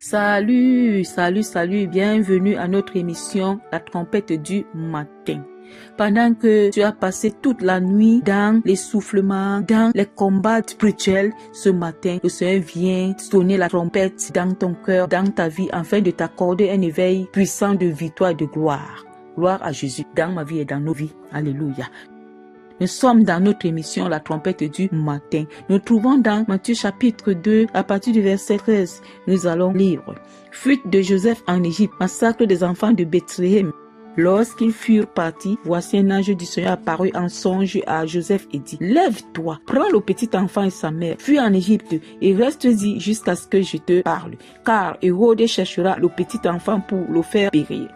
Salut, bienvenue à notre émission La trompette du matin. Pendant que tu as passé toute la nuit dans l'essoufflement, dans les combats spirituels, ce matin, le Seigneur vient sonner la trompette dans ton cœur, dans ta vie, afin de t'accorder un éveil puissant de victoire et de gloire. Gloire à Jésus dans ma vie et dans nos vies. Alléluia. Nous sommes dans notre émission La trompette du matin. Nous trouvons dans Matthieu chapitre 2, à partir du verset 13. Nous allons lire. Fuite de Joseph en Égypte, massacre des enfants de Bethléem. Lorsqu'ils furent partis, voici un ange du Seigneur apparut en songe à Joseph et dit: Lève-toi, prends le petit enfant et sa mère, fuis en Égypte et reste-y jusqu'à ce que je te parle. Car Hérode cherchera le petit enfant pour le faire périr.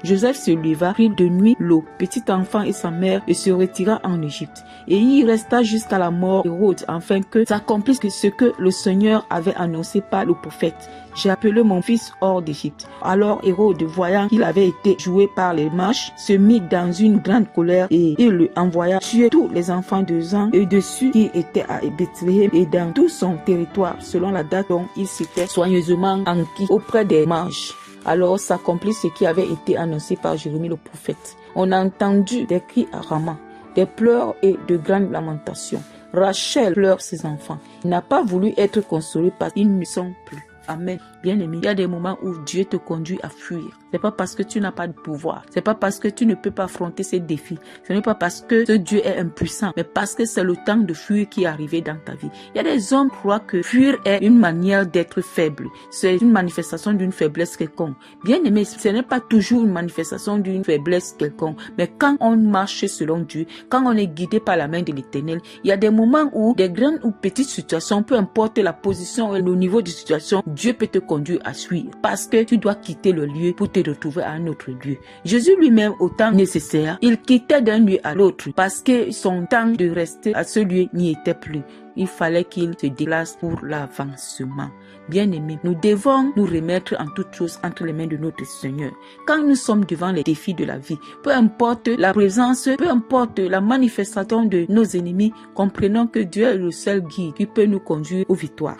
Joseph se leva, prit de nuit le petit enfant et sa mère et se retira en Égypte. Et il y resta jusqu'à la mort d'Hérode, afin que s'accomplisse ce que le Seigneur avait annoncé par le prophète. J'ai appelé mon fils hors d'Égypte. Alors Hérode, voyant qu'il avait été joué par les marches, se mit dans une grande colère et il le envoya tuer tous les enfants de Jean et de ceux qui étaient à Bethléem et dans tout son territoire, selon la date dont il s'était soigneusement enquis auprès des marches. Alors s'accomplit ce qui avait été annoncé par Jérémie le prophète. On a entendu des cris à Rama, des pleurs et de grandes lamentations. Rachel pleure ses enfants. Il n'a pas voulu être consolé parce qu'ils ne sont plus. Amen. Bien-aimé, il y a des moments où Dieu te conduit à fuir. C'est pas parce que tu n'as pas de pouvoir. C'est pas parce que tu ne peux pas affronter ces défis. Ce n'est pas parce que ce Dieu est impuissant, mais parce que c'est le temps de fuir qui est arrivé dans ta vie. Il y a des hommes qui croient que fuir est une manière d'être faible. C'est une manifestation d'une faiblesse quelconque. Bien-aimé, ce n'est pas toujours une manifestation d'une faiblesse quelconque. Mais quand on marche selon Dieu, quand on est guidé par la main de l'Éternel, il y a des moments où des grandes ou petites situations, peu importe la position et le niveau de situation, Dieu peut te conduire à suivre. Parce que tu dois quitter le lieu pour te retrouver à un autre lieu. Jésus lui-même, au temps nécessaire, il quittait d'un lieu à l'autre parce que son temps de rester à ce lieu n'y était plus. Il fallait qu'il se déplace pour l'avancement. Bien-aimés, nous devons nous remettre en toutes choses entre les mains de notre Seigneur. Quand nous sommes devant les défis de la vie, peu importe la présence, peu importe la manifestation de nos ennemis, comprenons que Dieu est le seul guide qui peut nous conduire aux victoires.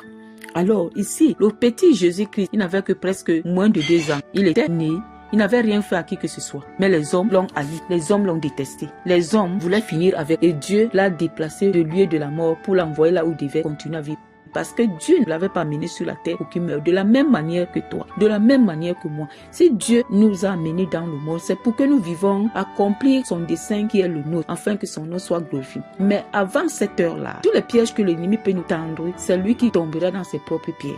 Alors ici, le petit Jésus-Christ, il n'avait que presque moins de 2 ans. Il était né, il n'avait rien fait à qui que ce soit. Mais les hommes l'ont haï, les hommes l'ont détesté. Les hommes voulaient finir avec et Dieu l'a déplacé du lieu de la mort pour l'envoyer là où il devait continuer à vivre. Parce que Dieu ne l'avait pas mené sur la terre pour qu'il meure. De la même manière que toi, de la même manière que moi. Si Dieu nous a amenés dans le monde, c'est pour que nous vivons, accomplir son dessein qui est le nôtre, afin que son nom soit glorifié. Mais avant cette heure-là, tous les pièges que l'ennemi peut nous tendre, c'est lui qui tombera dans ses propres pièges.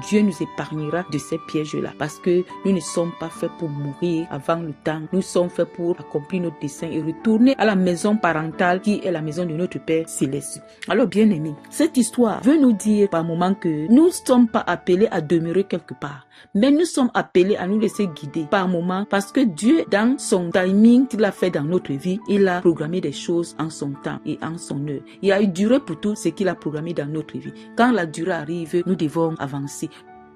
Dieu nous épargnera de ces pièges-là. Parce que nous ne sommes pas faits pour mourir avant le temps. Nous sommes faits pour accomplir notre dessein et retourner à la maison parentale qui est la maison de notre Père Céleste. Alors bien aimé, cette histoire veut nous dire par moment que nous ne sommes pas appelés à demeurer quelque part, mais nous sommes appelés à nous laisser guider par moment parce que Dieu, dans son timing qu'il a fait dans notre vie, il a programmé des choses en son temps et en son heure. Il a eu durée pour tout ce qu'il a programmé dans notre vie. Quand la durée arrive, nous devons avancer.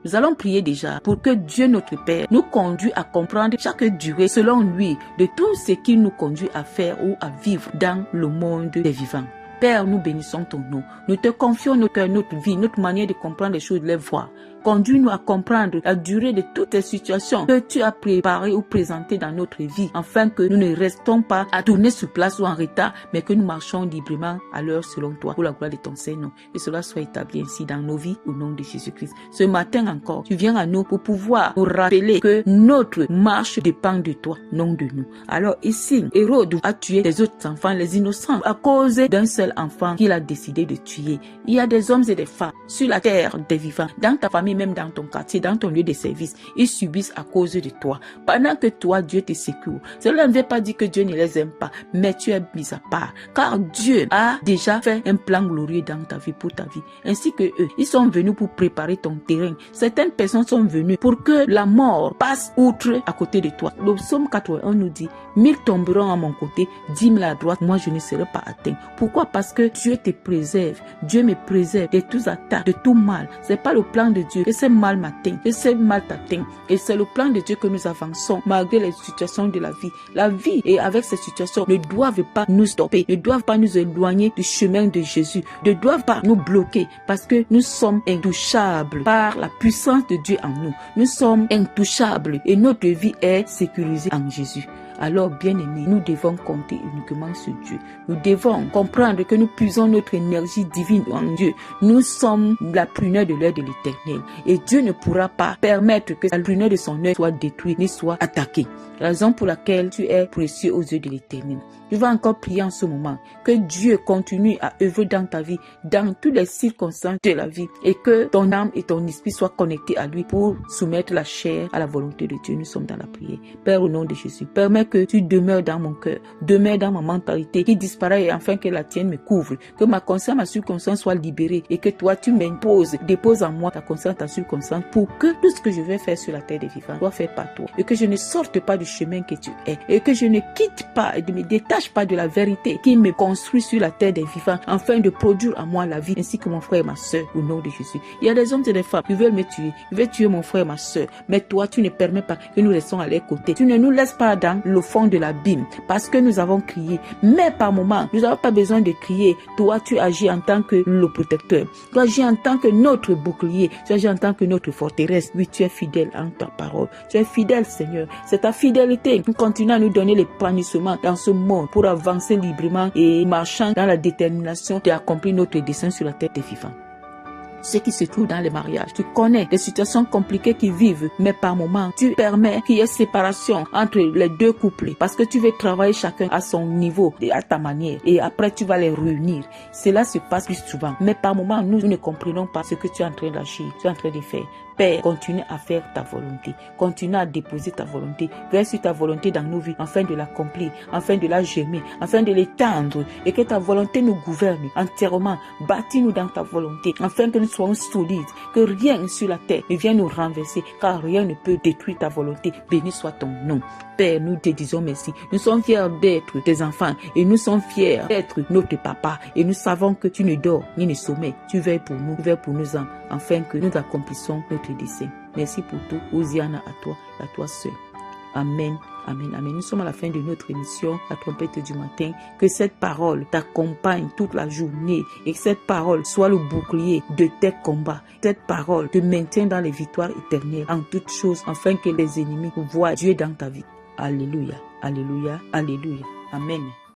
Nous allons prier déjà pour que Dieu notre Père nous conduise à comprendre chaque durée selon lui de tout ce qu'il nous conduit à faire ou à vivre dans le monde des vivants. Père, nous bénissons ton nom. Nous te confions notre cœur, notre vie, notre manière de comprendre les choses, les voir. Conduis-nous à comprendre la durée de toutes les situations que tu as préparées ou présentées dans notre vie, afin que nous ne restons pas à tourner sur place ou en retard, mais que nous marchons librement à l'heure selon toi, pour la gloire de ton Seigneur. Que cela soit établi ainsi dans nos vies, au nom de Jésus-Christ. Ce matin encore, tu viens à nous pour pouvoir nous rappeler que notre marche dépend de toi, non de nous. Alors ici, Hérode a tué les autres enfants, les innocents, à cause d'un seul enfant qu'il a décidé de tuer. Il y a des hommes et des femmes sur la terre des vivants, dans ta famille, même dans ton quartier, dans ton lieu de service, ils subissent à cause de toi. Pendant que toi, Dieu te secoue. Cela ne veut pas dire que Dieu ne les aime pas, mais tu es mis à part. Car Dieu a déjà fait un plan glorieux dans ta vie, pour ta vie. Ainsi que eux, ils sont venus pour préparer ton terrain. Certaines personnes sont venues pour que la mort passe outre à côté de toi. Le psaume 81 nous dit: 1000 tomberont à mon côté, 10 000 à droite, moi je ne serai pas atteint. Pourquoi? Parce que Dieu te préserve. Dieu me préserve de tous attaques, de tout mal. C'est pas le plan de Dieu que ce mal m'atteint, que ce mal t'atteint. Et c'est le plan de Dieu que nous avançons malgré les situations de la vie. La vie et avec ces situations ne doivent pas nous stopper, ne doivent pas nous éloigner du chemin de Jésus, ne doivent pas nous bloquer parce que nous sommes intouchables par la puissance de Dieu en nous. Nous sommes intouchables et notre vie est sécurisée en Jésus. Alors, bien-aimés, nous devons compter uniquement sur Dieu. Nous devons comprendre que nous puisons notre énergie divine en Dieu. Nous sommes la prunelle de l'œil de l'Éternel. Et Dieu ne pourra pas permettre que la prunelle de son œil soit détruite ni soit attaquée. Raison pour laquelle tu es précieux aux yeux de l'Éternel. Tu vas encore prier en ce moment. Que Dieu continue à œuvrer dans ta vie, dans toutes les circonstances de la vie. Et que ton âme et ton esprit soient connectés à lui pour soumettre la chair à la volonté de Dieu. Nous sommes dans la prière. Père, au nom de Jésus, permets que tu demeures dans mon cœur, demeure dans ma mentalité qui disparaît afin que la tienne me couvre. Que ma conscience, ma subconscience soit libérée et que toi, tu m'imposes, dépose en moi ta conscience, ta subconscience pour que tout ce que je vais faire sur la terre des vivants soit fait par toi. Et que je ne sorte pas du chemin que tu es. Et que je ne quitte pas et ne me détache pas de la vérité qui me construit sur la terre des vivants afin de produire en moi la vie ainsi que mon frère et ma soeur au nom de Jésus. Il y a des hommes et des femmes qui veulent me tuer. Ils veulent tuer mon frère et ma soeur. Mais toi, tu ne permets pas que nous restons à leur côté. Tu ne nous laisses pas dans le fond de l'abîme parce que nous avons crié. Mais par moments, nous n'avons pas besoin de crier. Toi, tu agis en tant que le protecteur. Tu agis en tant que notre bouclier. Tu agis en tant que notre forteresse. Oui, tu es fidèle en ta parole. Tu es fidèle, Seigneur. C'est ta fidélité qui continue à nous donner les punissements dans ce monde pour avancer librement et marchant dans la détermination d'accomplir notre dessein sur la terre des vivants. Ceux qui se trouvent dans les mariages, tu connais les situations compliquées qu'ils vivent, mais par moments, tu permets qu'il y ait séparation entre les deux couples parce que tu veux travailler chacun à son niveau et à ta manière et après tu vas les réunir. Cela se passe plus souvent, mais par moments, nous ne comprenons pas ce que tu es en train d'agir, tu es en train de faire. Père, continue à faire ta volonté. Continue à déposer ta volonté. Verse ta volonté dans nos vies afin de l'accomplir, afin de la germer, afin de l'étendre et que ta volonté nous gouverne entièrement. Bâtis-nous dans ta volonté afin que nous soyons solides, que rien sur la terre ne vienne nous renverser car rien ne peut détruire ta volonté. Béni soit ton nom. Père, nous te disons merci. Nous sommes fiers d'être tes enfants et nous sommes fiers d'être notre papa et nous savons que tu ne dors ni ne sommeilles. Tu veilles pour nous, tu veilles pour nos âmes afin que nous accomplissions notre dessein. Merci pour tout. Hosiana à toi seul. Amen. Amen, amen. Nous sommes à la fin de notre émission, la trompette du matin. Que cette parole t'accompagne toute la journée et que cette parole soit le bouclier de tes combats. Cette parole te maintient dans les victoires éternelles en toutes choses afin que les ennemis voient Dieu dans ta vie. Alléluia, alléluia, alléluia. Amen.